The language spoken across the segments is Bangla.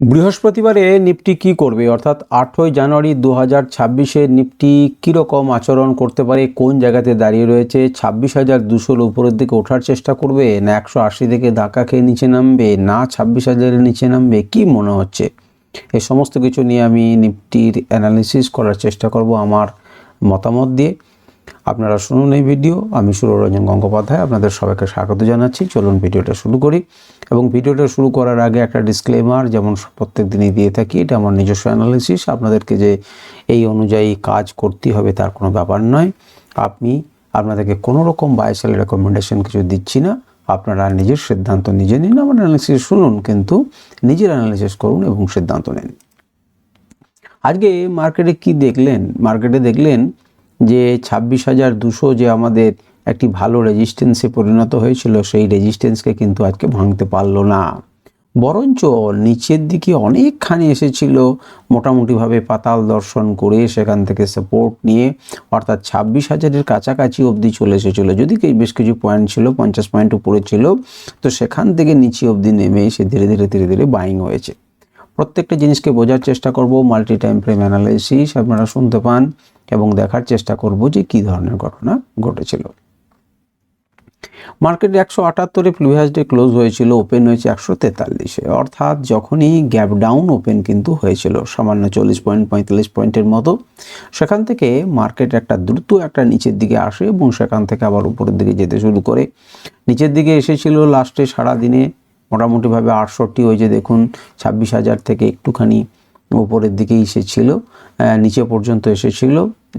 বৃহস্পতিবারে নিফটি কি করবে, অর্থাৎ 8ই জানুয়ারি 2026-এ নিফটি কীরকম আচরণ করতে পারে, কোন জায়গাতে দাঁড়িয়ে রয়েছে, 26,200-এর উপরের দিকে ওঠার চেষ্টা করবে না 180 থেকে ধাক্কা খেয়ে নিচে নামবে, না 26,000-এর নিচে নামবে, কি মনে হচ্ছে? এই সমস্ত কিছু নিয়ে আমি নিফটির অ্যানালিসিস করার চেষ্টা করব আমার মতামত দিয়ে। আপনারা শুনুন এই ভিডিও। আমি সুররঞ্জন গঙ্গোপাধ্যায় আপনাদের সবাইকে স্বাগত জানাচ্ছি। চলুন ভিডিওটা শুরু করি। এবং ভিডিওটা শুরু করার আগে একটা ডিসক্লেমার, যেমন প্রত্যেক দিনই দিয়ে থাকি, এটা আমার নিজস্ব অ্যানালিসিস। আপনাদেরকে যে এই অনুযায়ী কাজ করতে হবে তার কোনো ব্যাপার নয়। আপনাদেরকে কোনো রকম বাই সেল রেকমেন্ডেশন কিছু দিচ্ছি না। আপনারা নিজের সিদ্ধান্ত নিজে নিন। আমার অ্যানালিসিস শুনুন, কিন্তু নিজের অ্যানালিসিস করুন এবং সিদ্ধান্ত নিন। আজকে মার্কেটে কি দেখলেন? মার্কেটে দেখলেন যে 26,200 যে আমাদের একটি ভালো রেজিস্ট্যান্সে পরিণত হয়েছিল, সেই রেজিস্ট্যান্সকে কিন্তু আজকে ভাঙতে পারলো না, বরঞ্চ নিচের দিকে অনেকখানি এসেছিল, মোটামুটিভাবে পাতাল দর্শন করে সেখান থেকে সাপোর্ট নিয়ে, অর্থাৎ 26,000-এর কাছাকাছি অবধি চলে এসেছিলো। যদি বেশ কিছু পয়েন্ট ছিল, 50 পয়েন্ট উপরে ছিল, তো সেখান থেকে নিচে অবধি নেমে এসে ধীরে ধীরে বাইং হয়েছে। প্রত্যেকটা জিনিসকে বোঝার চেষ্টা করব, মাল্টি টাইম ফ্রেম অ্যানালাইসিস আপনারা শুনতে পান এবং দেখার চেষ্টা করব যে কী ধরনের ঘটনা ঘটেছিল। মার্কেট 178-এ প্রিভিয়াস ডে ক্লোজ হয়েছিল, ওপেন হয়েছে 143-এ, অর্থাৎ যখনই গ্যাপ ডাউন ওপেন কিন্তু হয়েছিল সামান্য 40 পয়েন্ট 45 পয়েন্টের মতো, সেখান থেকে মার্কেট একটা দ্রুত একটা নিচের দিকে আসে এবং সেখান থেকে আবার উপরের দিকে যেতে শুরু করে। নিচের দিকে এসেছিল লাস্টে সারাদিনে মোটামুটিভাবে 68 হয়েছে, দেখুন 26,000 থেকে একটুখানি উপরের দিকেই এসেছিল, নিচে পর্যন্ত এসেছিল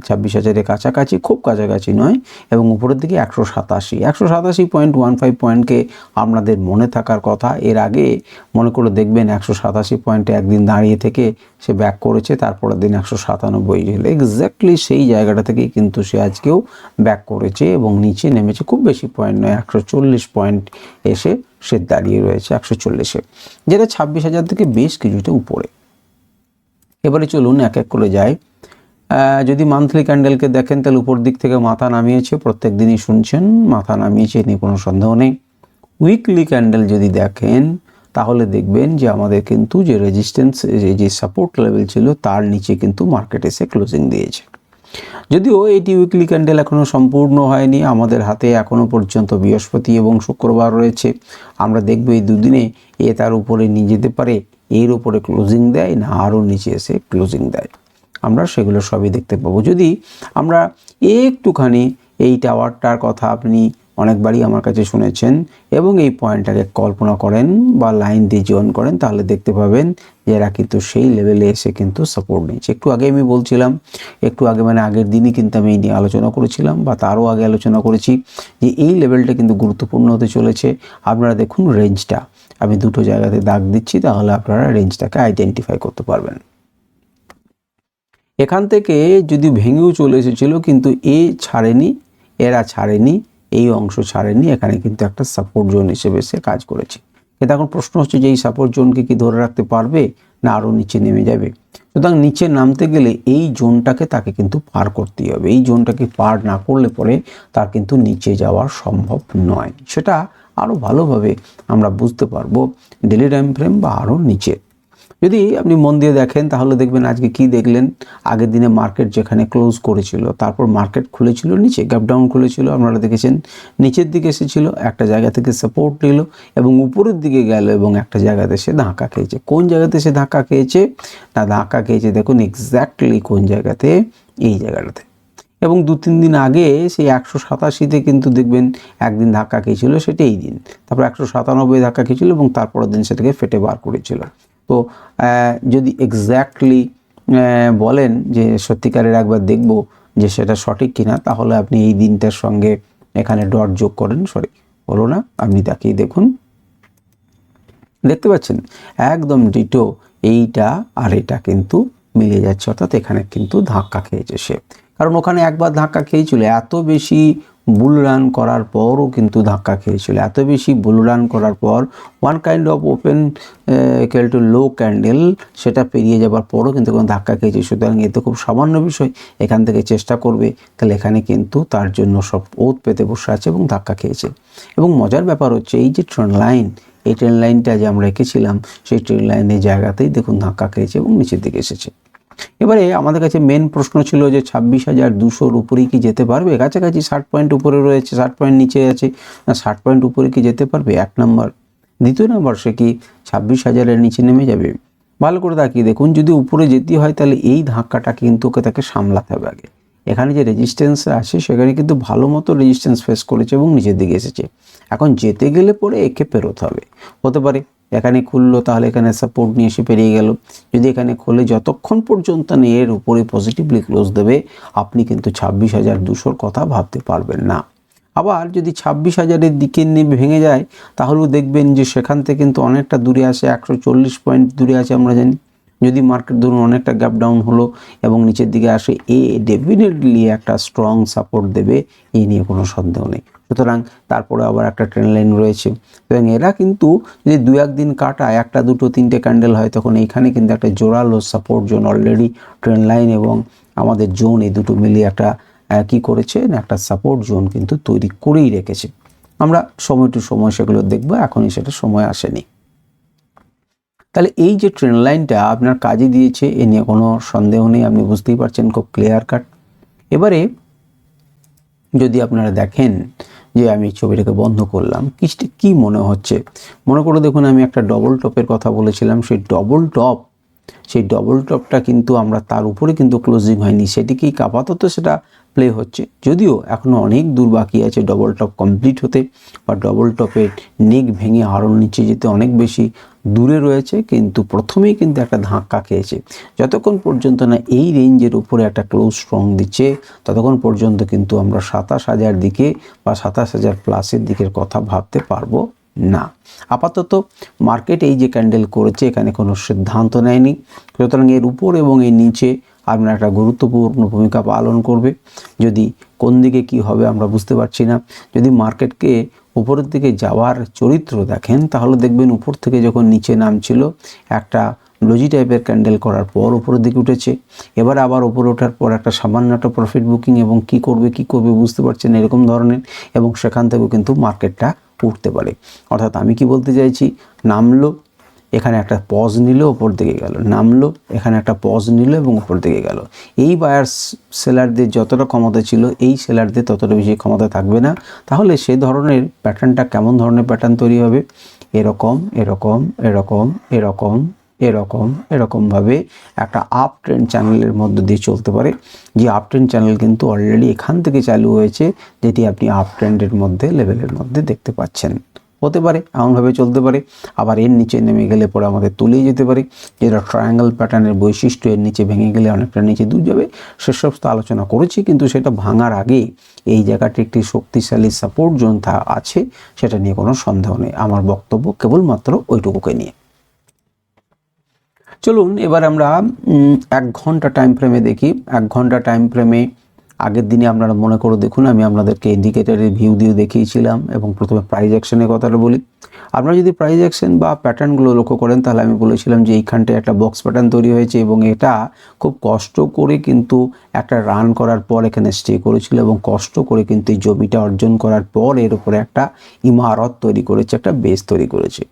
26,000-এর কাছাকাছি, খুব কাছাকাছি নয়, এবং উপরের দিকে 187.15 পয়েন্টকে আপনাদের মনে থাকার কথা। এর আগে মনে করে দেখবেন 187 পয়েন্টে একদিন দাঁড়িয়ে থেকে সে ব্যাক করেছে, তারপরের দিন 197 ছিল, এক্স্যাক্টলি সেই জায়গাটা থেকেই কিন্তু সে আজকেও ব্যাক করেছে এবং নিচে নেমেছে, খুব বেশি পয়েন্ট নয়, 140 পয়েন্ট এসে সে দাঁড়িয়ে রয়েছে 140-এ, যেটা 26,000 থেকে বেশ কিছুটা উপরে। এবারে চলুন এক এক করে যাই। যদি মান্থলি ক্যান্ডেলকে দেখেন তাহলে উপর দিক থেকে মাথা নামিয়েছে, প্রত্যেক দিনই শুনছেন মাথা নামিয়েছে, নিয়ে কোনো সন্দেহ নেই। উইকলি ক্যান্ডেল যদি দেখেন তাহলে দেখবেন যে আমাদের কিন্তু যে রেজিস্ট্যান্স, যে সাপোর্ট লেভেল ছিল তার নিচে কিন্তু মার্কেট এসে ক্লোজিং দিয়েছে। যদিও এটি উইকলি ক্যান্ডেল এখনও সম্পূর্ণ হয়নি, আমাদের হাতে এখনও পর্যন্ত বৃহস্পতি এবং শুক্রবার রয়েছে। আমরা দেখব এই দুদিনে তার উপরে নিয়ে যেতে পারে, এর উপরে ক্লোজিং দেয়, না আরও নিচে এসে ক্লোজিং দেয়, আমরা সেগুলো সবই দেখতে পাবো। যদি আমরা একটুখানি এই টাওয়ারটার কথা আপনি অনেকবারই আমার কাছে শুনেছেন এবং এই পয়েন্টটাকে কল্পনা করেন বা লাইন দিয়ে জয়েন করেন, তাহলে দেখতে পাবেন যে এরা কিন্তু সেই লেভেলে এসে কিন্তু সাপোর্ট নিচ্ছে। একটু আগে আমি বলছিলাম, একটু আগে মানে আগের দিনই কিন্তু আমি এই নিয়ে আলোচনা করেছিলাম বা তারও আগে আলোচনা করেছি যে এই লেভেলটা কিন্তু গুরুত্বপূর্ণ হতে চলেছে। আপনারা দেখুন রেঞ্জটা, আমি দুটো জায়গাতে দাগ দিচ্ছি, তাহলে আপনারা রেঞ্জটাকে আইডেন্টিফাই করতে পারবেন। এখান থেকে যদি ভেঙেও চলে এসেছিল, কিন্তু এরা ছাড়েনি, এই অংশ ছাড়েনি, এখানে কিন্তু একটা সাপোর্ট জোন হিসেবে সে কাজ করেছে। কিন্তু এখন প্রশ্ন হচ্ছে যে এই সাপোর্ট জোনকে কি ধরে রাখতে পারবে, না আরও নিচে নেমে যাবে? সুতরাং নিচে নামতে গেলে এই জোনটাকে তাকে কিন্তু পার করতেই হবে। এই জোনটাকে পার না করলে পরে তার কিন্তু নিচে যাওয়া সম্ভব নয়। সেটা আরও ভালোভাবে আমরা বুঝতে পারবো ডেলি টাইম ফ্রেম বা আরও নিচে। যদি আপনি মন দিয়ে দেখেন তাহলে দেখবেন আজকে কি দেখলেন, আগের দিনে মার্কেট যেখানে ক্লোজ করেছিল তারপর মার্কেট খুলেছিল নিচে, গ্যাপ ডাউন খুলেছিল, আপনারা দেখেছেন, নিচের দিকে এসেছিল, একটা জায়গা থেকে সাপোর্ট নিল এবং উপরের দিকে গেল এবং একটা জায়গাতে সে ধাক্কা খেয়েছে। কোন জায়গাতে সে ধাক্কা খেয়েছে? না ধাক্কা খেয়েছে দেখুন এক্স্যাক্টলি কোন জায়গাতে, এই জায়গাটাতে। এবং 2-3 দিন আগে সেই 187-তে কিন্তু দেখবেন একদিন ধাক্কা খেয়েছিল, সেটা এই দিন, তারপর 197 ধাক্কা খেয়েছিল এবং তারপরের দিন সেটাকে ফেটে বার করেছিল। তো যদি এক্স্যাক্টলি বলেন যে সত্যিকারের একবার দেখব যে সেটা সঠিক কিনা, তাহলে আপনি এই দিনটার সঙ্গে এখানে ডট যোগ করেন, সরি হলো না, আপনি তাকিয়ে দেখুন, দেখতে পাচ্ছেন একদম ডিটো এইটা আর এটা কিন্তু মিলে যাচ্ছে, অর্থাৎ এখানে কিন্তু ধাক্কা খেয়েছে সে, কারণ ওখানে একবার ধাক্কা খেয়েছিল, এত বেশি বুল রান করার পরও কিন্তু ধাক্কা খেয়েছিল, এত বেশি বুল রান করার পর one kind of open equal to low candle, সেটা পেরিয়ে যাবার পরও কিন্তু কোনো ধাক্কা খেয়েছে। সুতরাং এতে খুব সামান্য বিষয়, এখান থেকে চেষ্টা করবে, তাহলে এখানে কিন্তু তার জন্য সব ওত পেতে বসে আছে এবং ধাক্কা খেয়েছে। এবং মজার ব্যাপার হচ্ছে এই যে ট্রেন্ড লাইন, এই ট্রেন লাইনটা যে আমরা রেখেছিলাম সেই ট্রেন লাইনের জায়গাতেই দেখুন ধাক্কা খেয়েছে এবং নিচের দিকে এসেছে। এবারে আমাদের কাছে মেন প্রশ্ন ছিল যে 26,200 উপরেই কি যেতে পারবে, কাছাকাছি 60 পয়েন্ট উপরে রয়েছে, 60 পয়েন্ট নিচে আছে, 60 পয়েন্ট উপরে কি যেতে পারবে, 1 নম্বর। দ্বিতীয় নম্বর, সে কি 26,000-এর নিচে নেমে যাবে? ভালো করে তাকিয়ে দেখুন, যদি উপরে যেতে হয় তাহলে এই ধাক্কাটা কিন্তু তাকে সামলাতে হবে আগে। এখানে যে রেজিস্ট্যান্স আছে সেখানে কিন্তু ভালো মতো রেজিস্ট্যান্স ফেস করেছে এবং নিচের দিকে এসেছে। এখন যেতে গেলে পরে একে পেরোতে হবে। হতে পারে এখানে খুললো, তাহলে এখানে সাপোর্ট নিয়ে এসে পেরিয়ে গেল। যদি এখানে খোলে যতক্ষণ পর্যন্ত না এর উপরে পজিটিভলি ক্লোজ দেবে, আপনি কিন্তু 26,200-র কথা ভাবতে পারবেন না। আবার যদি 26,000-এর দিকে ভেঙে যায়, তাহলেও দেখবেন যে সেখান থেকে কিন্তু অনেকটা দূরে আসে, 140 পয়েন্ট দূরে আছে আমরা জানি। যদি মার্কেট ধরুন অনেকটা গ্যাপ ডাউন হলো এবং নিচের দিকে আসে, ডেফিনেটলি একটা স্ট্রং সাপোর্ট দেবে, এই নিয়ে কোনো সন্দেহ নেই। সুতরাং তারপরে আবার একটা ট্রেন লাইন রয়েছে এবং এরা কিন্তু যদি 2-1 দিন কাটায়, 1, 2, 3টে ক্যান্ডেল হয়, তখন এইখানে কিন্তু একটা জোরালো support zone already train line এবং আমাদের জোন এই দুটো মিলিয়ে একটা কি করেছে না, একটা সাপোর্ট জোন কিন্তু তৈরি করেই রেখেছে। আমরা সময় টু সময় সেগুলো দেখবো, এখনই সেটা সময় আসেনি। তাহলে এই যে ট্রেন লাইনটা আপনার কাজে দিয়েছে, এ নিয়ে কোনো সন্দেহ নেই, আপনি বুঝতেই পারছেন, খুব ক্লিয়ার কাট। এবারে যদি আপনারা দেখেন যে আমি ছবিটাকে বন্ধ করলাম, কি মনে হচ্ছে, মনে করে দেখুন আমি একটা ডবল টপের কথা বলেছিলাম, সেই ডবল টপটা কিন্তু আমরা তার উপরে কিন্তু ক্লোজিং হয়নি, সেটিকেই আপাতত সেটা প্লে হচ্ছে, যদিও এখনও অনেক দূর বাকি আছে ডবল টপ কমপ্লিট হতে বা ডবল টপের নেক ভেঙে আরও নিচে যেতে অনেক বেশি দূরে রয়েছে, কিন্তু প্রথমেই কিন্তু একটা ধাক্কা খেয়েছে। যতক্ষণ পর্যন্ত না এই রেঞ্জের উপরে একটা ক্লোজ স্ট্রং দিচ্ছে, ততক্ষণ পর্যন্ত কিন্তু আমরা 27,000 দিকে বা 27,000 প্লাসের দিকের কথা ভাবতে পারবো না। আপাতত মার্কেট এই যে ক্যান্ডেল করেছে এখানে কোনো সিদ্ধান্ত নেয়নি, সুতরাং এর উপর এবং এর নিচে আপনার একটা গুরুত্বপূর্ণ ভূমিকা পালন করবে। যদি কোন দিকে কি হবে আমরা বুঝতে পারছি না। যদি মার্কেটকে উপরের দিকে যাওয়ার চরিত্র দেখেন, তাহলে দেখবেন উপর থেকে যখন নিচে নামছিল, একটা লজি টাইপের ক্যান্ডেল করার পর উপরের দিকে উঠেছে, এবার আবার উপরে ওঠার পর একটা সামান্য একটা প্রফিট বুকিং এবং কি করবে বুঝতে পারছেন এরকম ধরনের, এবং সেখান থেকেও কিন্তু মার্কেটটা উঠতে পারে। অর্থাৎ আমি কি বলতে চাইছি, নামলো, এখানে একটা পজ নিল, উপর দিকে গেল, নামলো, এখানে একটা পজ নিল এবং উপর দিকে গেল। এই বায়ার সেলারদের যতটা ক্ষমতা ছিল, এই সেলারদের ততটা বেশি ক্ষমতা থাকবে না। তাহলে সে ধরনের প্যাটার্নটা কেমন ধরনের প্যাটার্ন তৈরি হবে, এরকমভাবে একটা আপ ট্রেন্ড চ্যানেলের মধ্য দিয়ে চলতে পারে, যে আপ ট্রেন্ড চ্যানেল কিন্তু অলরেডি এখান থেকে চালু হয়েছে, যেটি আপনি আপ ট্রেন্ডের মধ্যে লেভেলের মধ্যে দেখতে পাচ্ছেন। হতে পারে এমনভাবে চলতে পারে, আবার এর নিচে নেমে গেলে পরে আমাদের তুলেই যেতে পারে, যেটা ট্রায়াঙ্গেল প্যাটার্নের বৈশিষ্ট্য, এর নিচে ভেঙে গেলে অনেকটা নিচে দূর যাবে, সেসব তো আলোচনা করেছি। কিন্তু সেটা ভাঙার আগে এই জায়গাটি একটি শক্তিশালী সাপোর্ট জোন আছে, সেটা নিয়ে কোনো সন্দেহ নেই। আমার বক্তব্য কেবলমাত্র ওইটুকুকে নিয়ে। চলুন এবার আমরা 1 ঘন্টা টাইম ফ্রেমে দেখি। 1 ঘন্টা টাইম ফ্রেমে আগের দিনে আপনারা মনে করে দেখুন, আমি আপনাদেরকে ইন্ডিকেটরের ভিউ দিয়ে দেখিয়েছিলাম এবং প্রথমে প্রাইস অ্যাকশনের কথাটা বলি। আপনারা যদি প্রাইস অ্যাকশন বা প্যাটার্নগুলো লক্ষ্য করেন, তাহলে আমি বলেছিলাম যে এইখানটায় একটা বক্স প্যাটার্ন তৈরি হয়েছে এবং এটা খুব কষ্ট করে কিন্তু একটা রান করার পর এখানে স্টে করেছিল এবং কষ্ট করে কিন্তু এই জমিটা অর্জন করার পর এর উপরে একটা ইমারত তৈরি করেছে, একটা বেস তৈরি করেছে।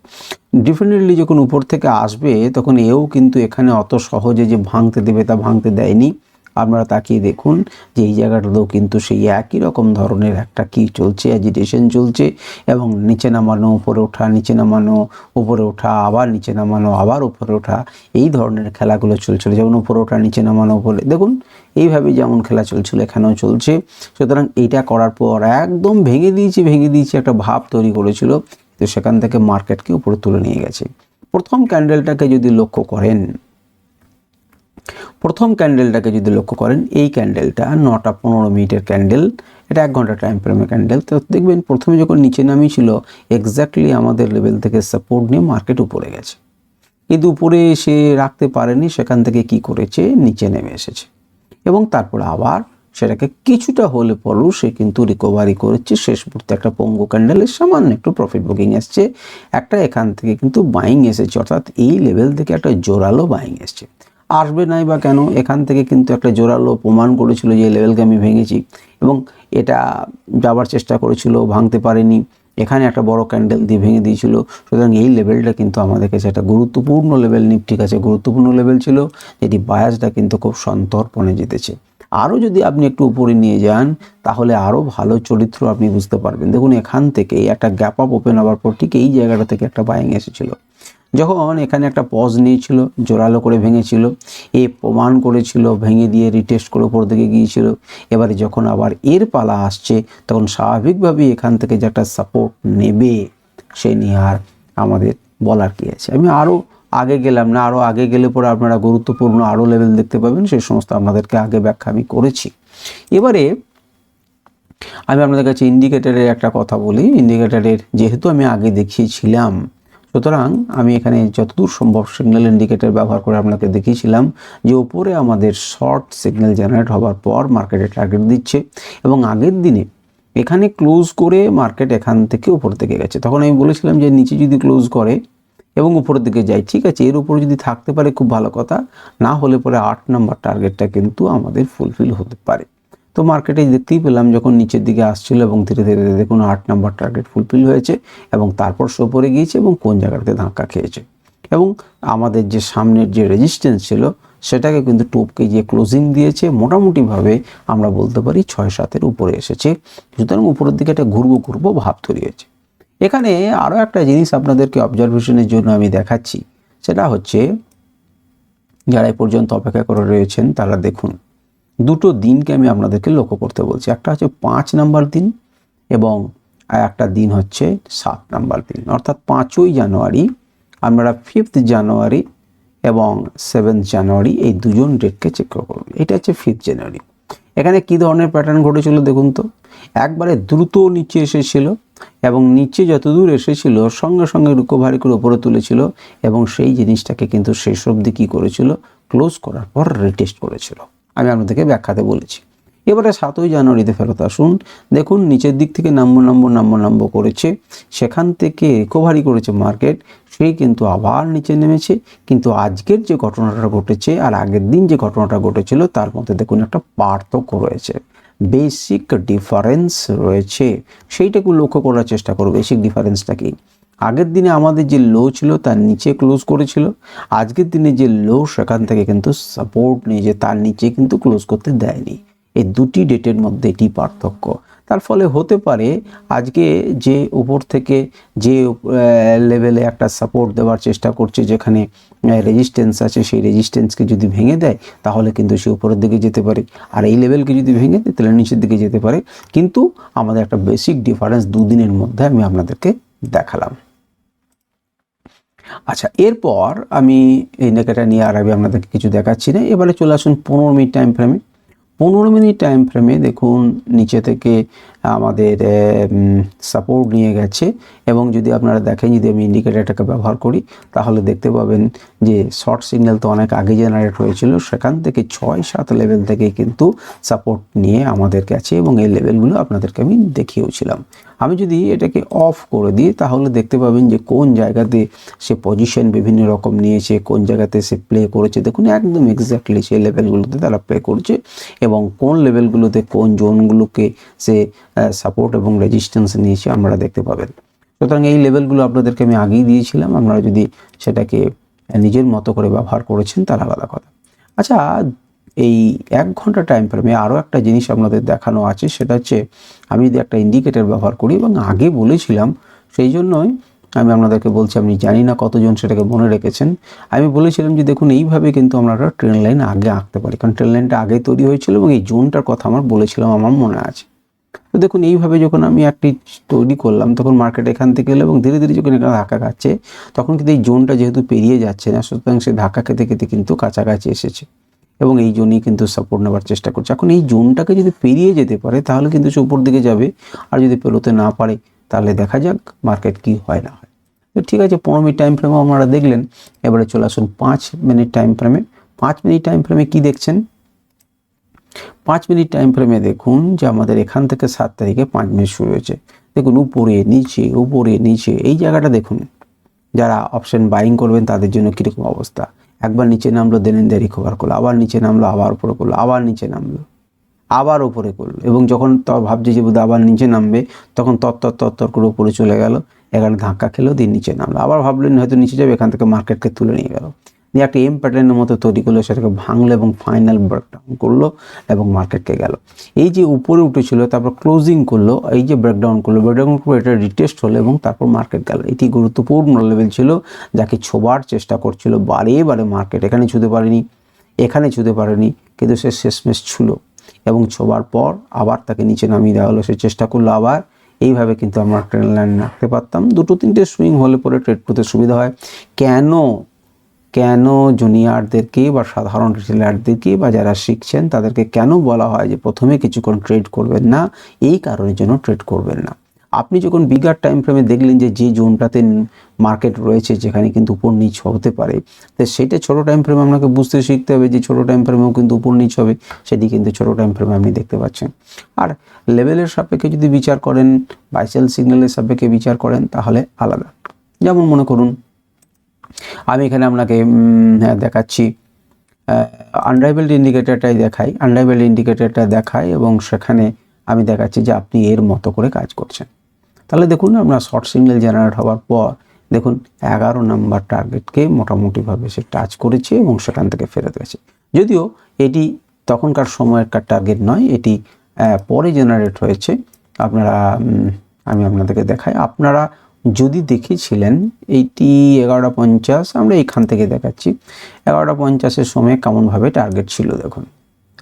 ডেফিনেটলি যখন উপর থেকে আসবে তখন এও কিন্তু এখানে অত সহজে যে ভাঙতে দেবে তা ভাঙতে দেয়নি। আপনারা তাকিয়ে দেখুন যে এই জায়গাটাতেও কিন্তু সেই একই রকম ধরনের একটা কি চলছে, অ্যাজিটেশন চলছে, এবং নিচে নামানো, উপরে ওঠা, নিচে নামানো, উপরে ওঠা, আবার নিচে নামানো, আবার উপরে ওঠা, এই ধরনের খেলাগুলো চলছিল। যেমন উপরে ওঠা, নিচে নামানো, উপরে, দেখুন এইভাবে যেমন খেলা চলছিল এখানেও চলছে। সুতরাং এইটা করার পর একদম ভেঙে দিয়েছে একটা ভাব তৈরি করেছিল, তো সেখান থেকে মার্কেটকে উপরে তুলে নিয়ে গেছে। প্রথম ক্যান্ডেলটাকে যদি লক্ষ্য করেন, এই ক্যান্ডেলটা 9টা 15 মিনিটের ক্যান্ডেল, এটা 1 ঘন্টা টাইম ফ্রেমের ক্যান্ডেল। তো দেখবেন প্রথমে যখন নিচে নামিয়েছিল, এক্স্যাক্টলি আমাদের লেভেল থেকে সাপোর্ট নিয়ে মার্কেট উপরে গেছে, কিন্তু উপরে এসে রাখতে পারেনি, সেখান থেকে কি করেছে, নিচে নেমে এসেছে এবং তারপরে আবার সেটাকে কিছুটা হলে পরেও সে কিন্তু রিকভারি করেছে। শেষ মুহূর্তে একটা পঙ্গু ক্যান্ডেলের সামান্য একটু প্রফিট বুকিং এসছে, একটা এখান থেকে কিন্তু বাইং এসেছে, অর্থাৎ এই লেভেল থেকে একটা জোরালো বাইং এসছে। আসবে নাই বা কেন, এখান থেকে কিন্তু একটা জোরালো প্রমাণ করেছিল যে লেভেলকে আমি ভেঙেছি, এবং এটা যাবার চেষ্টা করেছিল, ভাঙতে পারেনি, এখানে একটা বড় ক্যান্ডেল দিয়ে ভেঙে দিয়েছিল। সুতরাং এই লেভেলটা কিন্তু আমাদের কাছে একটা গুরুত্বপূর্ণ লেভেল, নিফটির কাছে গুরুত্বপূর্ণ লেভেল ছিল, যেটি বায়াসটা কিন্তু খুব সন্তর্পণে জিতেছে। আরও যদি আপনি একটু উপরে নিয়ে যান তাহলে আরও ভালো চরিত্র আপনি বুঝতে পারবেন। দেখুন এখান থেকে একটা গ্যাপ আপ ওপেন হওয়ার পর ঠিক এই জায়গাটা থেকে একটা বাইং এসেছিল, যখন এখানে একটা পজ নিয়েছিল, জোরালো করে ভেঙেছিল, এ প্রমাণ করেছিল, ভেঙে দিয়ে রিটেস্ট করে উপর দিকে গিয়েছিল। এবারে যখন আবার এর পালা আসছে তখন স্বাভাবিকভাবেই এখান থেকে যে একটা সাপোর্ট নেবে সে নিয়ে আর আমাদের বলার কী আছে। আমি আরও আগে গেলাম না, আরও আগে গেলে পরে আপনারা গুরুত্বপূর্ণ আরও লেভেল দেখতে পাবেন, সেই সমস্ত আপনাদেরকে আগে ব্যাখ্যা আমি করেছি। এবারে আমি আপনাদের কাছে ইন্ডিকেটরের একটা কথা বলি। ইন্ডিকেটরের যেহেতু আমি আগে দেখিয়েছিলাম, সুতরাং আমি এখানে যতদূর সম্ভব সিগন্যাল ইন্ডিকেটর ব্যবহার করে আপনাকে দেখিয়েছিলাম যে উপরে আমাদের শর্ট সিগন্যাল জেনারেট হওয়ার পর মার্কেটে টার্গেট দিচ্ছে এবং আগের দিনে এখানে ক্লোজ করে মার্কেট এখান থেকে উপর দিকে গেছে। তখন আমি বলেছিলাম যে নিচে যদি ক্লোজ করে এবং উপরের দিকে যায়, ঠিক আছে, এর উপরে যদি থাকতে পারে খুব ভালো কথা, না হলে পরে 8 নম্বর টার্গেটটা কিন্তু আমাদের ফুলফিল হতে পারে। তো মার্কেটে দেখতেই পেলাম যখন নিচের দিকে আসছিল এবং ধীরে ধীরে দেখুন 8 নম্বর টার্গেট ফুলফিল হয়েছে এবং তারপর শো পড়ে গিয়েছে এবং কোন জায়গাতে ধাক্কা খেয়েছে এবং আমাদের যে সামনের যে রেজিস্ট্যান্স ছিল সেটাকে কিন্তু টপকে গিয়ে ক্লোজিং দিয়েছে। মোটামুটিভাবে আমরা বলতে পারি 6-7-এর উপরে এসেছে। সুতরাং উপরের দিকে একটা ঘুরবো ভাব তৈরি হয়েছে। এখানে আরও একটা জিনিস আপনাদেরকে অবজারভেশনের জন্য আমি দেখাচ্ছি, সেটা হচ্ছে যারা এ পর্যন্ত অপেক্ষা করে রয়েছেন তারা দেখুন দুটো দিনকে আমি আপনাদেরকে লক্ষ্য করতে বলছি। একটা হচ্ছে 5 নম্বর দিন এবং একটা দিন হচ্ছে 7 নম্বর দিন, অর্থাৎ 5ই জানুয়ারি, আমরা 5th জানুয়ারি এবং 7th জানুয়ারি এই দুজন ডেটকে চেক করব। এটা হচ্ছে 5th জানুয়ারি। এখানে কি ধরনের প্যাটার্ন ঘটেছিল দেখুন তো। একবারে দ্রুত নিচে এসেছিল এবং নিচে যত দূর এসেছিল সঙ্গে সঙ্গে রিকভারি করে উপরে তুলেছিল এবং সেই জিনিসটাকে কিন্তু শেষ অবধি কী করেছিল, ক্লোজ করার পর রিটেস্ট করেছিল। আমি আপনাদেরকে ব্যাখ্যাতে বলেছি। এবারে 7ই জানুয়ারিতে ফেরত আসুন। দেখুন নিচের দিক থেকে নাম্ব করেছে, সেখান থেকে রিকভারি করেছে মার্কেট, সেই কিন্তু আবার নিচে নেমেছে। কিন্তু আজকের যে ঘটনাটা ঘটেছে আর আগের দিন যে ঘটনাটা ঘটেছিল তার মধ্যে দেখুন একটা পার্থক্য রয়েছে, বেসিক ডিফারেন্স রয়েছে। সেইটাকে লক্ষ্য করার চেষ্টা করো। বেসিক ডিফারেন্সটা কি? আগের দিনে আমাদের যে লো ছিল তার নিচে ক্লোজ করেছিল, আজকের দিনে যে লো সেখান থেকে কিন্তু সাপোর্ট নিয়ে যে তার নিচে কিন্তু ক্লোজ করতে দেয়নি। এই দুটি ডেটের মধ্যে এটি পার্থক্য। তার ফলে হতে পারে আজকে যে উপর থেকে যে লেভেলে একটা সাপোর্ট দেওয়ার চেষ্টা করছে, যেখানে রেজিস্ট্যান্স আছে, সেই রেজিস্ট্যান্সকে যদি ভেঙে দেয় তাহলে কিন্তু সে উপরের দিকে যেতে পারে, আর এই লেভেলকে যদি ভেঙে দেয় তাহলে নিচের দিকে যেতে পারে। কিন্তু আমাদের একটা বেসিক ডিফারেন্স দুদিনের মধ্যে আমি আপনাদেরকে দেখালাম। আচ্ছা, এরপর আমি এই ইন্ডিকেটর নিয়ে আর আমি আপনাদেরকে কিছু দেখাচ্ছি না। এবারে চলে আসুন 15 মিনিট টাইম ফ্রেমে। 15 মিনিট টাইম ফ্রেমে দেখুন নিচে থেকে আমাদের সাপোর্ট নিয়ে গেছে এবং যদি আপনারা দেখেন, যদি আমি ইন্ডিকেটরটাকে ব্যবহার করি তাহলে দেখতে পাবেন যে শর্ট সিগন্যাল তো অনেক আগে জেনারেট হয়েছিল, সেখান থেকে 6-7 লেভেল থেকে কিন্তু সাপোর্ট নিয়ে আমাদের কাছে এবং এই লেভেলগুলো আপনাদেরকে আমি দেখিয়েছিলাম। আমি যদি এটাকে অফ করে দিই তাহলে দেখতে পাবেন যে কোন জায়গাতে সে পজিশন বিভিন্ন রকম নিয়েছে, কোন জায়গাতে সে প্লে করেছে। দেখুন একদম এক্স্যাক্টলি সেই লেভেলগুলোতে তারা প্লে করছে এবং কোন লেভেলগুলোতে কোন জোনগুলোকে সে সাপোর্ট এবং রেজিস্ট্যান্স নিয়েছে আমরা দেখতে পাবেন। সুতরাং এই লেভেলগুলো আপনাদেরকে আমি আগেই দিয়েছিলাম, আপনারা যদি সেটাকে নিজের মতো করে ব্যবহার করেছেন তার আলাদা কথা। আচ্ছা, এই 1 ঘন্টা টাইম ফ্রেমে আরও একটা জিনিস আপনাদের দেখানো আছে, সেটা হচ্ছে আমি যদি একটা ইন্ডিকেটর ব্যবহার করি এবং আগে বলেছিলাম, সেই জন্যই আমি আপনাদেরকে বলছি, আমি জানি না কতজন সেটাকে মনে রেখেছেন। আমি বলেছিলাম যে দেখুন এইভাবে কিন্তু আমরা একটা ট্রেন লাইন আগে আঁকতে পারি, কারণ ট্রেন লাইনটা আগে তৈরি হয়েছিল এবং এই জোনটার কথা আমার বলেছিলাম, আমার মনে আছে। তো দেখুন এইভাবে যখন আমি একটি তৈরি করলাম তখন মার্কেট এখান থেকে এলো এবং ধীরে ধীরে যখন এখানে ধাক্কা খাচ্ছে তখন কিন্তু এই জোনটা যেহেতু পেরিয়ে যাচ্ছে না, সুতরাং সে ধাক্কা খেতে খেতে কিন্তু কাছাকাছি এসেছে এবং এই জোনই কিন্তু সাপোর্ট নেওয়ার চেষ্টা করছে। এখন এই জোনটাকে যদি পেরিয়ে যেতে পারে তাহলে কিন্তু সে উপর দিকে যাবে, আর যদি পেরোতে না পারে তাহলে দেখা যাক মার্কেট কি হয় না হয়। তো ঠিক আছে, 15 মিনিট টাইম ফ্রেমও আপনারা দেখলেন। এবারে চলে আসুন 5 মিনিট টাইম ফ্রেমে। 5 মিনিট টাইম ফ্রেমে কী দেখছেন? 5 মিনিট টাইম ফ্রেমে দেখুন যে আমাদের এখান থেকে 7 তারিখে 5 মিনিট শুরু হয়েছে। দেখুন উপরে নিচে এই জায়গাটা দেখুন। যারা অপশন বাইং করবেন তাদের জন্য কীরকম অবস্থা। একবার নিচে নামলো, দেন রিকভার করলো, আবার নিচে নামলো, আবার উপরে করলো, আবার নিচে নামলো। আবার উপরে করলো এবং যখন ভাবছে যে বোধহয় আবার নিচে নামবে, তখন তত্তর করে উপরে চলে গেল, এখানে ধাক্কা খেলো, দিয়ে নিচে নামলো, আবার ভাবলেন হয়তো নিচে যাবে, এখান থেকে মার্কেটকে তুলে নিয়ে গেল, নিয়ে একটা এম প্যাটার্নের মতো তৈরি করলো, সেটাকে ভাঙলো এবং ফাইনাল ব্রেকডাউন করলো এবং মার্কেটকে গেল। এই যে উপরে উঠেছিল তারপর ক্লোজিং করলো, এই যে ব্রেকডাউন করলো, এটা রিটেস্ট হলো এবং তারপর মার্কেট গেল। এটি গুরুত্বপূর্ণ লেভেল ছিল, যাকে ছোবার চেষ্টা করছিল বারে মার্কেট। এখানে ছুঁতে পারেনি, এখানে ছুঁতে পারেনি, কিন্তু সে শেষমেশ ছুলো এবং ছোবার পর আবার তাকে নিচে নামিয়ে দেওয়া হলো। সে চেষ্টা করলো আবার, এইভাবে কিন্তু আমরা ট্রেন্ড লাইন রাখতে পারতাম। 2-3টে সুইং হলে পরে ট্রেড করতে সুবিধা হয়। কেন জুনিয়রদেরকে বা সাধারণ রিটেলারদেরকে বা যারা শিখছেন তাদেরকে কেন বলা হয় যে প্রথমে কিছুক্ষণ ট্রেড করবেন না? এই কারণের জন্য ট্রেড করবেন না। আপনি যখন বিগার টাইম ফ্রেমে দেখলেন যে জোনটাতে মার্কেট রয়েছে, যেখানে কিন্তু উপর নিচ হতে পারে, তো সেটা ছোটো টাইম ফ্রেমে আপনাকে বুঝতে শিখতে হবে যে ছোটো টাইম ফ্রেমেও কিন্তু উপর নিচ হবে, সেটি কিন্তু ছোটো টাইম ফ্রেমে আপনি দেখতে পাচ্ছেন। আর লেভেলের সাপেক্ষে যদি বিচার করেন, বাই সেল সিগন্যালের সাপেক্ষে বিচার করেন, তাহলে আলাদা। যেমন মনে করুন আমি এখানে আপনাকে দেখাচ্ছি আনরাইভেলড ইন্ডিকেটরটাই দেখাই, আনরাইভেলড ইন্ডিকেটরটা দেখাই এবং সেখানে আমি দেখাচ্ছি যে আপনি এর মতো করে কাজ করছেন। তাহলে দেখুন আমরা শর্ট সিগন্যাল জেনারেট হওয়ার পর দেখুন 11 নাম্বার টার্গেটকে মোটামুটিভাবে সে টাচ করেছে এবং সেখান থেকে ফেরত গেছে। যদিও এটি তখনকার সময়কার টার্গেট নয়, এটি পরে জেনারেট হয়েছে। আমি আপনাদেরকে দেখাই, আপনারা যদি দেখেছিলেন এইটি 11:50, আমরা এইখান থেকে দেখাচ্ছি 11:50-এর সময় কেমনভাবে টার্গেট ছিল দেখুন।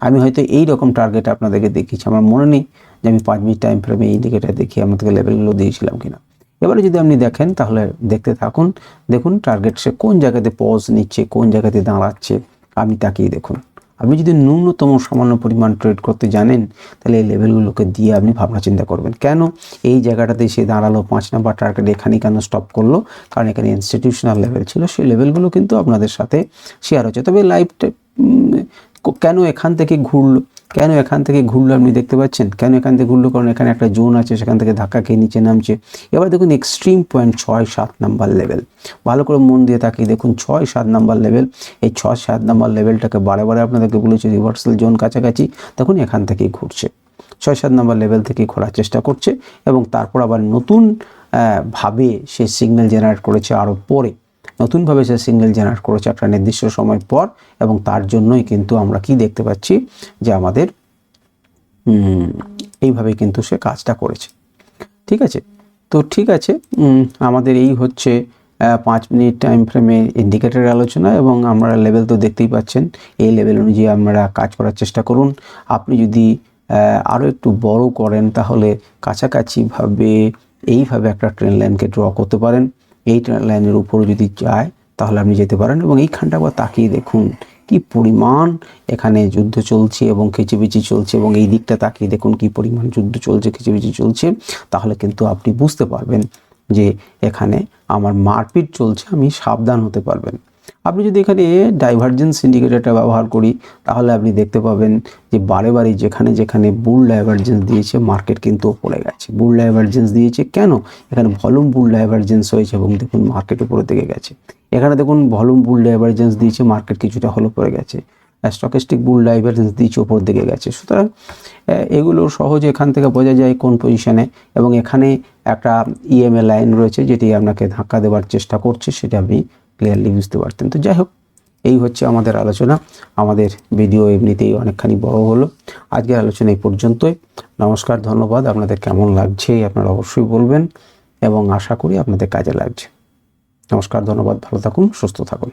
আমি হয়তো এই রকম টার্গেট আপনাদেরকে দেখিয়েছি, আমার মনে নেই যে আমি 5 মিনিট টাইম ফ্রেমে ইন্ডিকেটার দেখিয়ে আপনাদেরকে লেভেলগুলো দিয়েছিলাম কিনা। এবারে যদি আপনি দেখেন তাহলে দেখতে থাকুন, দেখুন টার্গেট সে কোন জায়গাতে পজ নিচ্ছে, কোন জায়গাতে দাঁড়াচ্ছে, আপনি তাকিয়ে দেখুন। আপনি যদি ন্যূনতম সামান্য পরিমাণ ট্রেড করতে জানেন, তাহলে এই লেভেলগুলোকে দিয়ে আপনি ভাবনা চিন্তা করবেন, কেন এই জায়গাটাতে সে দাঁড়ালো, 5 নাম্বার টার্গেট এখানে কেন স্টপ করলো? কারণ এখানে ইনস্টিটিউশনাল লেভেল ছিল, সেই লেভেলগুলো কিন্তু আপনাদের সাথে শেয়ার হচ্ছে। তবে লাইভটা কেন এখান থেকে ঘুরলো, আপনি দেখতে পাচ্ছেন কেন এখান থেকে ঘুরলো? কারণ এখানে একটা জোন আছে, সেখান থেকে ধাক্কা খেয়ে নিচে নামছে। এবার দেখুন এক্সট্রিম পয়েন্ট 6-7 নাম্বার লেভেল, ভালো করে মন দিয়ে তাকিয়ে দেখুন 6-7 নাম্বার লেভেল। এই 6-7 নাম্বার লেভেলটাকে বারে আপনাদেরকে বলেছি রিভার্সাল জোন কাছাকাছি, দেখুন এখান থেকেই ঘুরছে, 6-7 নাম্বার লেভেল থেকে ঘোরার চেষ্টা করছে এবং তারপর আবার নতুন ভাবে সে সিগন্যাল জেনারেট করেছে, আরও পরে নতুনভাবে সে সিগন্যাল জেনারেট করেছে একটা নির্দিষ্ট সময় পর, এবং তার জন্যই কিন্তু আমরা কি দেখতে পাচ্ছি যে আমাদের এইভাবে কিন্তু সে কাজটা করেছে। ঠিক আছে, তো ঠিক আছে, আমাদের এই হচ্ছে 5 মিনিট টাইম ফ্রেমে ইন্ডিকেটরের আলোচনা, এবং আমরা লেভেল তো দেখতেই পাচ্ছেন, এই লেভেল অনুযায়ী আমরা কাজ করার চেষ্টা করুন। আপনি যদি আরও একটু বড় করেন তাহলে কাছাকাছিভাবে এইভাবে একটা ট্রেন্ড লাইনকে ড্র করতে পারেন। এই ট্রেন্ড লাইনের উপরে যদি যায় তাহলে আপনি যেতে পারেন, এবং এইখানটা আবার তাকিয়ে দেখুন কি পরিমাণ এখানে যুদ্ধ চলছে এবং খিচিবিচি চলছে, এবং এই দিকটা তাকিয়ে দেখুন কি পরিমাণ যুদ্ধ চলছে, খিচিবিচি চলছে। তাহলে কিন্তু আপনি বুঝতে পারবেন যে এখানে আমার মারপিট চলছে, আমি সাবধান হতে পারবেন। আপনি যদি এখানে ডাইভারজেন্স ইন্ডিকেটরটা ব্যবহার করি তাহলে আপনি দেখতে পাবেন যে বারে যেখানে বুল ডাইভারজেন্স দিয়েছে মার্কেট কিন্তু উপরে গেছে। বুল ডাইভারজেন্স দিয়েছে কেন? এখানে ভলিউম বুল ডাইভারজেন্স হয়েছে এবং দেখুন মার্কেট উপরে দিকে গেছে। এখানে দেখুন ভলিউম বুল ডাইভারজেন্স দিয়েছে, মার্কেট কিছুটা হলো পড়ে গেছে। স্টকেস্টিক বুল ডাইভারজেন্স দিয়েছে, উপর দিকে গেছে। সুতরাং এগুলো সহজে এখান থেকে বোঝা যায় কোন পজিশনে, এবং এখানে একটা ইএমএ লাইন রয়েছে যেটি আপনাকে ধাক্কা দেওয়ার চেষ্টা করছে, সেটা আপনি ক্লিয়ারলি বুঝতে পারতেন। তো যাই হোক, এই হচ্ছে আমাদের আলোচনা। আমাদের ভিডিও এমনিতেই অনেকখানি বড় হলো। আজকের আলোচনা এই পর্যন্তই। নমস্কার, ধন্যবাদ। আপনাদের কেমন লাগছে আপনারা অবশ্যই বলবেন, এবং আশা করি আপনাদের কাজে লাগছে। নমস্কার, ধন্যবাদ, ভালো থাকুন, সুস্থ থাকুন।